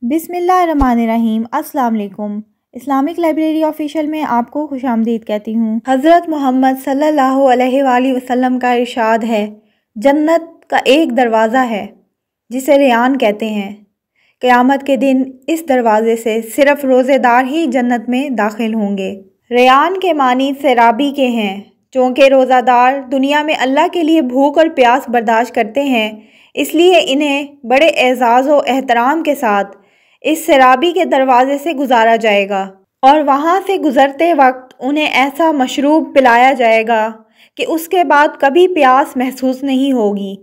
बिस्मिल्लाहिर्रहमानिर्रहीम। अस्सलाम वालेकुम। इस्लामिक लाइब्रेरी ऑफिशियल में आपको खुश आमदीद कहती हूँ। हज़रत मोहम्मद सल्लल्लाहु अलैहि वसल्लम का इरशाद है, जन्नत का एक दरवाज़ा है जिसे रेयान कहते हैं। क़यामत के दिन इस दरवाज़े से सिर्फ़ रोज़ेदार ही जन्नत में दाखिल होंगे। रेयान के मानी सैराबी के हैं, चूँकि रोज़ादार दुनिया में अल्लाह के लिए भूख और प्यास बर्दाश्त करते हैं, इसलिए इन्हें बड़े एज़ाज़ व एहतराम के साथ इस सैराबी के दरवाज़े से गुजारा जाएगा और वहाँ से गुज़रते वक्त उन्हें ऐसा मशरूब पिलाया जाएगा कि उसके बाद कभी प्यास महसूस नहीं होगी।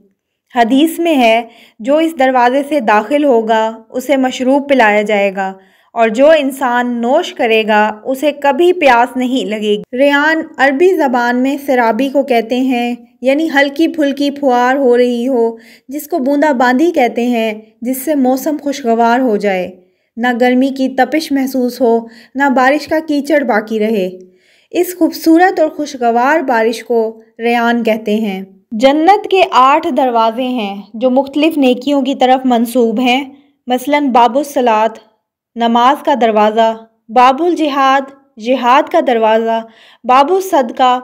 हदीस में है, जो इस दरवाज़े से दाखिल होगा उसे मशरूब पिलाया जाएगा और जो इंसान नोश करेगा उसे कभी प्यास नहीं लगेगी। रेयान अरबी ज़बान में सैराबी को कहते हैं, यानी हल्की फुल्की फुहार हो रही हो, जिसको बूंदाबांदी कहते हैं, जिससे मौसम खुशगवार हो जाए, ना गर्मी की तपिश महसूस हो, ना बारिश का कीचड़ बाकी रहे। इस खूबसूरत और खुशगवार बारिश को रेयान कहते हैं। जन्नत के 8 दरवाज़े हैं जो मुख्तलिफ नेकियों की तरफ मंसूब हैं। मसलन बाबुस सलात, नमाज का दरवाज़ा, बाबुल जिहाद, जिहाद का दरवाज़ा, बाबुस सदका,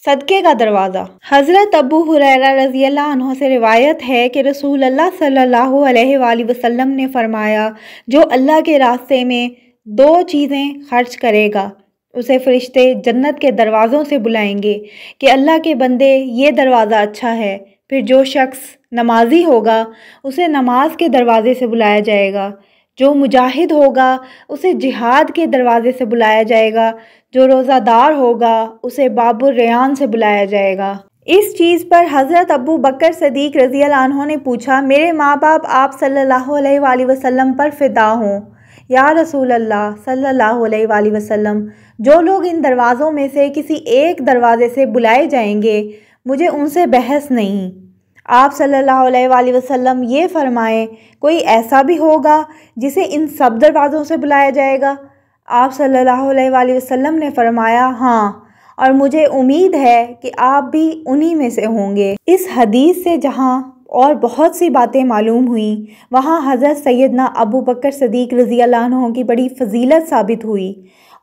सदक़े का दरवाज़ा। हज़रत अबू हुरैरा रज़ियल्लाहु अन्हु से रिवायत है कि रसूल अल्लाह सल्लल्लाहु अलैहि वसल्लम ने फरमाया, जो अल्लाह के रास्ते में 2 चीज़ें खर्च करेगा उसे फ़रिश्ते जन्नत के दरवाज़ों से बुलाएंगे कि अल्लाह के बंदे ये दरवाज़ा अच्छा है। फिर जो शख्स नमाजी होगा उसे नमाज के दरवाज़े से बुलाया जाएगा, जो मुजाहिद होगा उसे जिहाद के दरवाज़े से बुलाया जाएगा, जो रोज़ादार होगा उसे बाबुर रेयान से बुलाया जाएगा। इस चीज़ पर हज़रत अबू बकर सदीक़ रज़ियल्लाहु अन्हु ने पूछा, मेरे माँ बाप आप सल्लल्लाहु अलैहि वसल्लम पर फ़िदा हों या रसूल अल्लाह सल्लल्लाहु अलैहि वसल्लम, जो लोग इन दरवाज़ों में से किसी एक दरवाज़े से बुलाए जाएंगे मुझे उनसे बहस नहीं। आप सल्लल्लाहु अलैहि वसल्लम ये फरमाएं, कोई ऐसा भी होगा जिसे इन सब दरवाज़ों से बुलाया जाएगा? आप सल्लल्लाहु अलैहि वसल्लम ने फरमाया, हाँ, और मुझे उम्मीद है कि आप भी उन्हीं में से होंगे। इस हदीस से जहाँ और बहुत सी बातें मालूम हुई, वहाँ हज़रत सैयदना अबू बकर सदीक़ रज़ियल्लाहु अन्हु की बड़ी फ़जीलत साबित हुई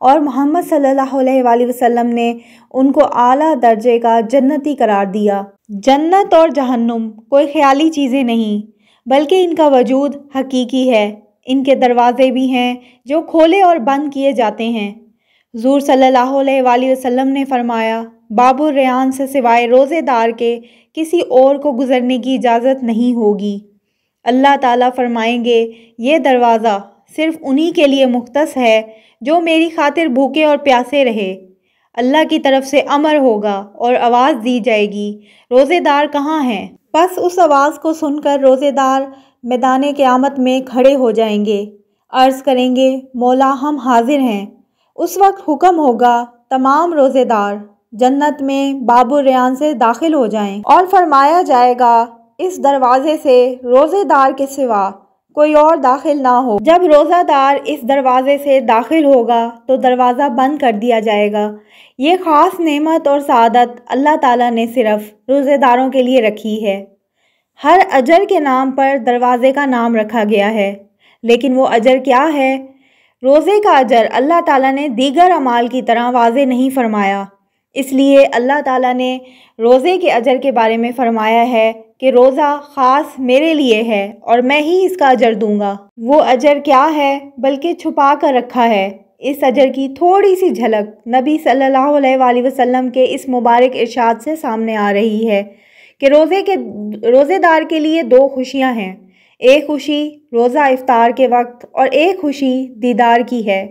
और मोहम्मद सल्लल्लाहु अलैहि वसल्लम ने उनको आला दर्जे का जन्नती करार दिया। जन्नत और जहन्नुम कोई ख़याली चीज़ें नहीं, बल्कि इनका वजूद हकीकी है। इनके दरवाज़े भी हैं जो खोले और बंद किए जाते हैं। हुज़ूर सल्लल्लाहु अलैहि वसल्लम ने फरमाया, बाबुर रेयान से सिवाय रोज़ेदार के किसी और को गुज़रने की इजाज़त नहीं होगी। अल्लाह ताला फरमाएंगे, ये दरवाज़ा सिर्फ़ उन्हीं के लिए मुख्तस है जो मेरी खातिर भूखे और प्यासे रहे। अल्लाह की तरफ से अमर होगा और आवाज़ दी जाएगी, रोज़ेदार कहाँ हैं? बस उस आवाज़ को सुनकर रोज़ेदार मैदान क़यामत में खड़े हो जाएंगे, अर्ज़ करेंगे, मौला हम हाजिर हैं। उस वक्त हुक्म होगा, तमाम रोज़ेदार जन्नत में बाबुर रेयान से दाखिल हो जाएं और फरमाया जाएगा, इस दरवाज़े से रोज़ेदार के सिवा कोई और दाखिल ना हो। जब रोज़ादार इस दरवाज़े से दाखिल होगा तो दरवाज़ा बंद कर दिया जाएगा। ये ख़ास नेमत और सआदत अल्लाह ताला ने सिर्फ़ रोज़ेदारों के लिए रखी है। हर अजर के नाम पर दरवाज़े का नाम रखा गया है, लेकिन वो अजर क्या है? रोज़े का अजर अल्लाह ताला ने दीगर अमाल की तरह वाज़े नहीं फरमाया, इसलिए अल्लाह ताला ने रोज़े के अजर के बारे में फ़रमाया है कि रोज़ा ख़ास मेरे लिए है और मैं ही इसका अजर दूँगा। वो अजर क्या है? बल्कि छुपा कर रखा है। इस अजर की थोड़ी सी झलक नबी सल्लल्लाहु अलैहि वसल्लम के इस मुबारक इरशाद से सामने आ रही है कि रोज़ेदार के लिए 2 खुशियाँ हैं। एक खुशी रोज़ा इफ्तार के वक्त और एक खुशी दीदार की है।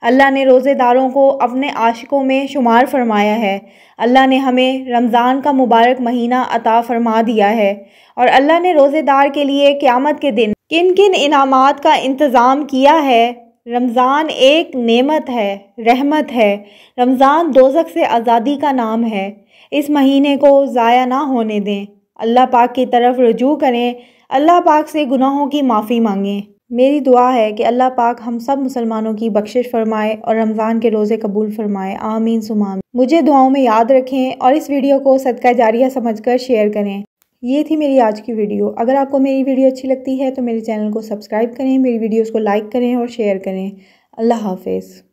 अल्लाह ने रोज़ेदारों को अपने आशिकों में शुमार फरमाया है। अल्लाह ने हमें रमज़ान का मुबारक महीना अता फरमा दिया है और अल्लाह ने रोज़ेदार के लिए क़यामत के दिन किन किन इनामात का इंतज़ाम किया है। रमज़ान एक नेमत है, रहमत है। रमज़ान दोज़ख से आज़ादी का नाम है। इस महीने को ज़ाया ना होने दें। अल्लाह पाक की तरफ रुजू करें, अल्लाह पाक से गुनाहों की माफ़ी मांगें। मेरी दुआ है कि अल्लाह पाक हम सब मुसलमानों की बख्शिश फरमाए और रमज़ान के रोज़े कबूल फरमाए। आमीन सुमा आमीन। मुझे दुआओं में याद रखें और इस वीडियो को सदका जारिया समझकर शेयर करें। یہ تھی میری آج کی ویڈیو۔ اگر آپ کو میری ویڈیو اچھی لگتی ہے تو میرے چینل کو سبسکرائب کریں، میری ویڈیوز کو لائک کریں اور شیئر کریں۔ اللہ حافظ۔